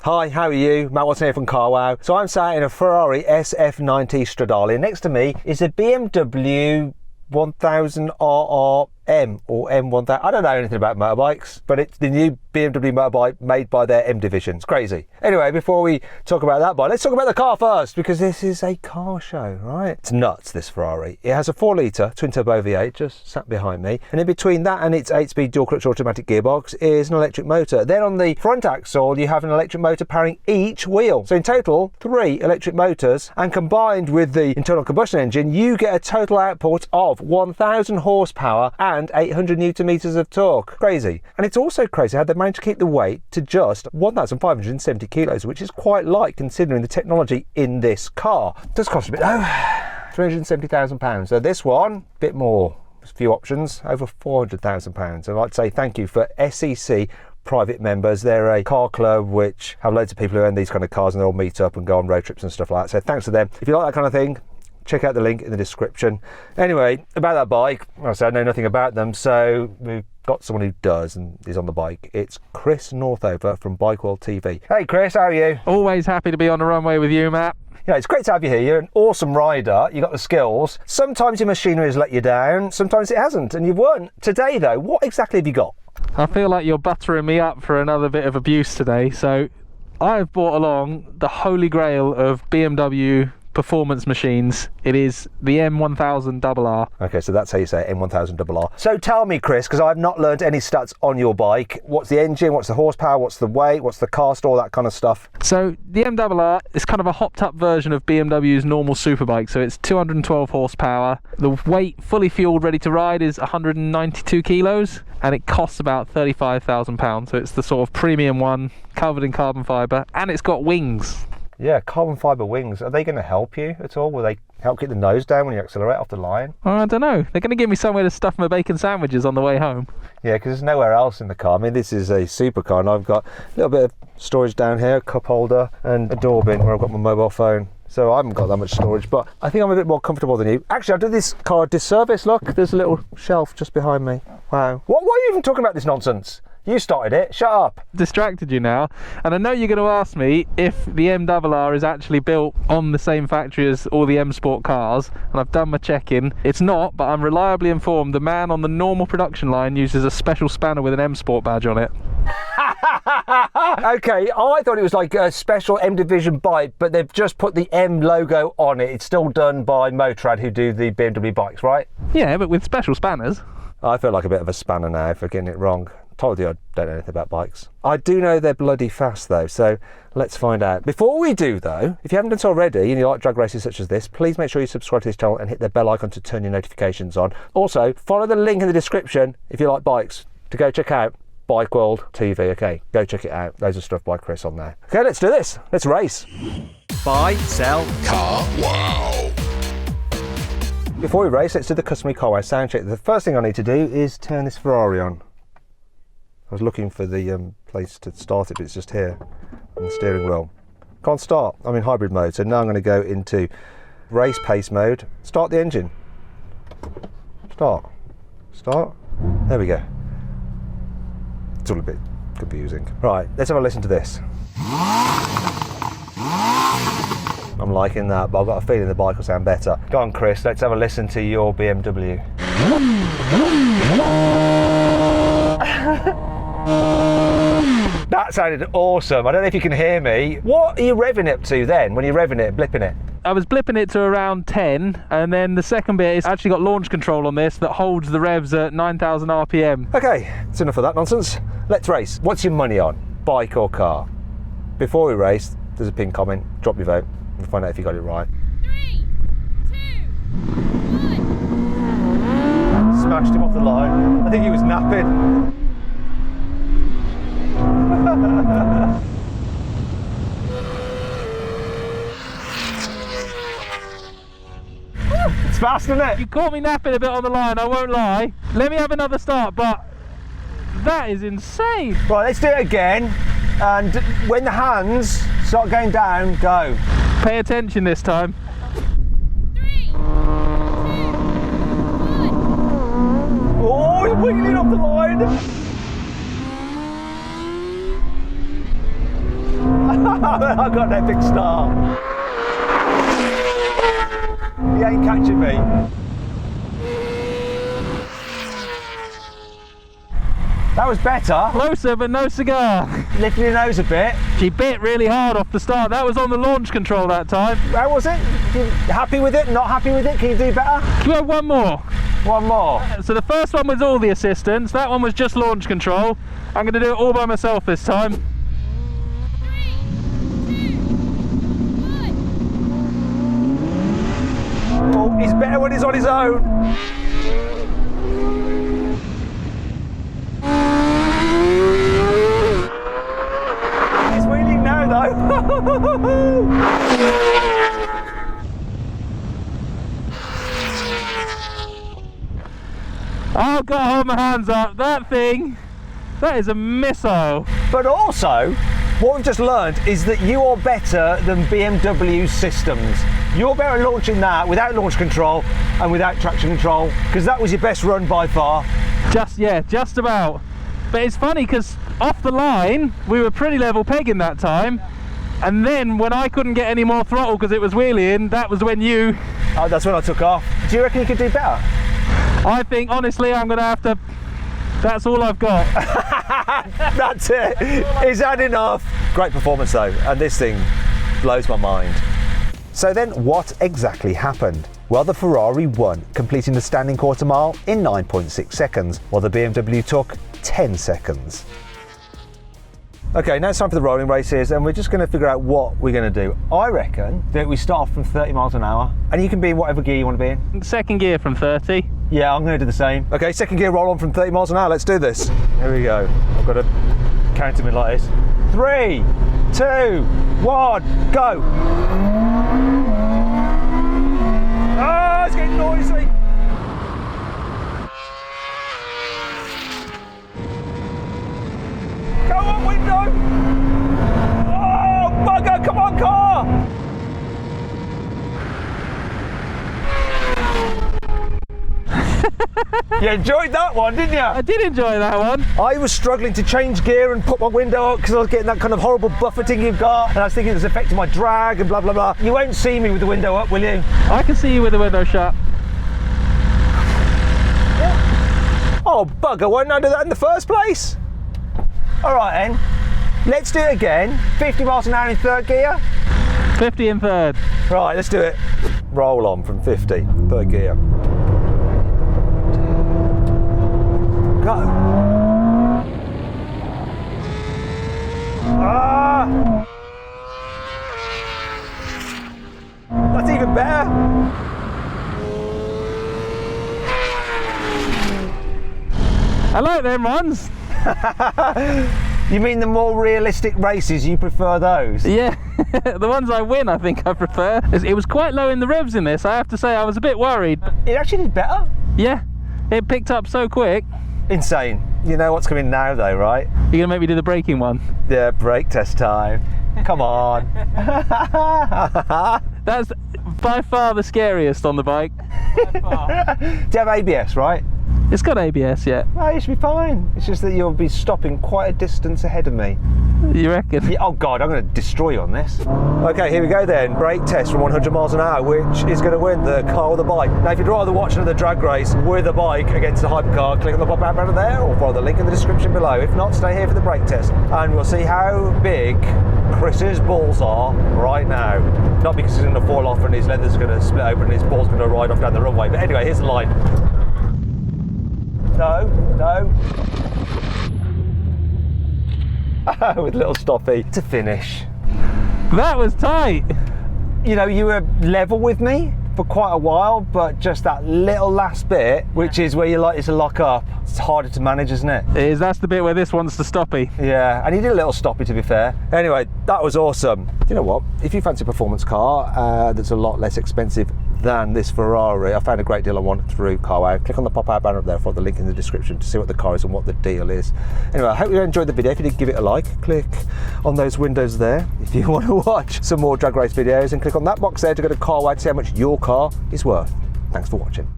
Hi, how are you? Matt Watson here from CarWow. So I'm sat in a Ferrari Sf90 Stradale. Next to me is a BMW 1000 Rr M or M1000. I don't know anything about motorbikes, but it's the new BMW motorbike made by their M division. It's crazy. Anyway, before we talk about that bike, let's talk about the car first, because this is a car show, right? It's nuts, this Ferrari. It has a 4-litre twin-turbo V8 just sat behind me, and in between that and its 8-speed dual-clutch automatic gearbox is an electric motor. Then on the front axle, you have an electric motor powering each wheel. So in total, 3 electric motors, and combined with the internal combustion engine, you get a total output of 1,000 horsepower and 800 newton meters of torque. Crazy. And it's also crazy how they managed to keep the weight to just 1,570 kilos, which is quite light considering the technology in this car. It does cost a bit though, £370,000. So this one, a bit more, a few options, over £400,000. I'd like to say thank you for SEC private members. They're a car club which have loads of people who own these kind of cars, and they all meet up and go on road trips and stuff like that. So thanks to them. If you like that kind of thing, check out the link in the description. Anyway, about that bike, I said I know nothing about them, so we've got someone who does and is on the bike. It's Chris Northover from Bike World TV. Hey Chris, how are you? Always happy to be on the runway with you, Matt. Yeah, it's great to have you here. You're an awesome rider. You've got the skills. Sometimes your machinery has let you down, sometimes it hasn't, and you've won. Today though, what exactly have you got? I feel like you're buttering me up for another bit of abuse today, so I've brought along the holy grail of BMW performance machines. It is the M1000 Rr. Okay, so that's how you say it, M1000 Rr. So tell me, Chris, because I've not learned any stats on your bike. What's the engine, what's the horsepower, what's the weight, what's the cost, all that kind of stuff? So the M is kind of a hopped up version of BMW's normal superbike. So it's 212 horsepower. The weight, fully fueled, ready to ride, is 192 kilos, and it costs about £35,000. So it's the sort of premium one, covered in carbon fibre, and it's got wings. Yeah, carbon fibre wings. Are they going to help you at all? Will they help keep the nose down when you accelerate off the line? I don't know. They're going to give me somewhere to stuff my bacon sandwiches on the way home. Yeah, because there's nowhere else in the car. I mean, this is a supercar, and I've got a little bit of storage down here, a cup holder and a door bin where I've got my mobile phone. So I haven't got that much storage, but I think I'm a bit more comfortable than you. Actually, I did this car a disservice. Look, there's a little shelf just behind me. Wow. Why are you even talking about this nonsense? You started it, shut up. Distracted you now, and I know you're going to ask me if the M Rr is actually built on the same factory as all the M Sport cars, and I've done my check-in. It's not, but I'm reliably informed the man on the normal production line uses a special spanner with an M Sport badge on it. Okay, I thought it was like a special M Division bike, but they've just put the M logo on it. It's still done by Motorrad, who do the BMW bikes, right? Yeah, but with special spanners. I feel like a bit of a spanner now for getting it wrong. Told you I don't know anything about bikes. I do know they're bloody fast though, so let's find out. Before we do though, if you haven't done so already and you like drag races such as this, please make sure you subscribe to this channel and hit the bell icon to turn your notifications on. Also, follow the link in the description if you like bikes to go check out Bike World TV. Okay, go check it out. Loads of stuff by Chris on there. Okay, let's do this. Let's race. Buy, sell, car, wow. Before we race, let's do the customary CarWow sound check. The first thing I need to do is turn this Ferrari on. I was looking for the place to start it, but it's just here on the steering wheel. Can't start. I'm in hybrid mode, so now I'm going to go into race pace mode. Start the engine. Start. There we go. It's all a bit confusing. Right, let's have a listen to this. I'm liking that, but I've got a feeling the bike will sound better. Go on, Chris, let's have a listen to your BMW. That sounded awesome. I don't know if you can hear me. What are you revving up to then, when you're revving it, blipping it? I was blipping it to around 10, and then the second bit is actually got launch control on this that holds the revs at 9,000 RPM. Okay, that's enough of that nonsense. Let's race. What's your money on, bike or car? Before we race, there's a pinned comment. Drop your vote. We'll find out if you got it right. 3, 2, 1. Smashed him off the line. I think he was napping. It's fast, isn't it? You caught me napping a bit on the line, I won't lie. Let me have another start, but that is insane. Right, let's do it again. And when the hands start going down, go. Pay attention this time. 3, 2, 1. Oh, he's wheeling off the line. I got that big start. He ain't catching me. That was better. Closer, but no cigar. Lifting your nose a bit. She bit really hard off the start. That was on the launch control that time. How was it? You happy with it? Not happy with it? Can you do better? Can we have one more? One more. So the first one was all the assistance. That one was just launch control. I'm going to do it all by myself this time. 3, 2, 1. Oh, he's better when he's on his own. He's wheeling now though. I've got to hold my hands up. That thing, that is a missile. But also, what we've just learned is that you are better than BMW systems. You're better at launching that without launch control and without traction control, because that was your best run by far. Just about. But it's funny because off the line, we were pretty level pegging that time. And then when I couldn't get any more throttle because it was wheeling, that was when you... Oh, that's when I took off. Do you reckon you could do better? I think, honestly, I'm going to have to... That's all I've got. That's it. Is that enough? Great performance though, and this thing blows my mind. So then what exactly happened? Well, the Ferrari won, completing the standing quarter mile in 9.6 seconds, while the BMW took 10 seconds. Okay, now it's time for the rolling races, and we're just going to figure out what we're going to do. I reckon that we start off from 30 miles an hour, and you can be in whatever gear you want to be in. Second gear from 30. Yeah, I'm going to do the same. Okay, second gear roll on from 30 miles an hour. Let's do this. Here we go. I've got to count them in like this. 3, 2, 1, go. Ah, it's getting noisy. Go on, window. Oh, bugger, come on, car. You enjoyed that one, didn't you? I did enjoy that one. I was struggling to change gear and put my window up because I was getting that kind of horrible buffeting you've got, and I was thinking it was affecting my drag and blah blah blah. You won't see me with the window up, will you? I can see you with the window shut. Oh bugger, why didn't I do that in the first place? Alright then, let's do it again. 50 miles an hour in third gear. 50 in third. Right, let's do it. Roll on from 50, third gear. Go. Ah! That's even better. I like them ones. You mean the more realistic races, you prefer those? Yeah, the ones I win I think I prefer. It was quite low in the revs in this, I have to say. I was a bit worried. It actually did better. Yeah, it picked up so quick. Insane. You know what's coming now though, right? You're going to make me do the braking one? Yeah, brake test time. Come on. That's by far the scariest on the bike. By far. Do you have ABS, right? It's got ABS, yeah. No, you should be fine. It's just that you'll be stopping quite a distance ahead of me. You reckon? Yeah, oh God, I'm going to destroy you on this. Okay, here we go then. Brake test from 100 miles an hour, which is going to win, the car or the bike. Now, if you'd rather watch another drag race with a bike against a hypercar, click on the pop-out banner there or follow the link in the description below. If not, stay here for the brake test and we'll see how big Chris's balls are right now. Not because he's going to fall off and his leather's going to split open and his ball's going to ride off down the runway. But anyway, here's the line. No, no. With little stoppy to finish. That was tight. You know, you were level with me for quite a while, but just that little last bit, which is where you like it to lock up, it's harder to manage, isn't it? It is, that's the bit where this one's the stoppy. Yeah, and he did a little stoppy to be fair. Anyway, that was awesome. You know what? If you fancy a performance car that's a lot less expensive than this Ferrari, I found a great deal on one through CarWow. Click on the pop-out banner up there for the link in the description to see what the car is and what the deal is. Anyway, I hope you enjoyed the video. If you did, give it a like. Click on those windows there if you want to watch some more drag race videos, and click on that box there to go to CarWow to see how much your car is worth. Thanks for watching.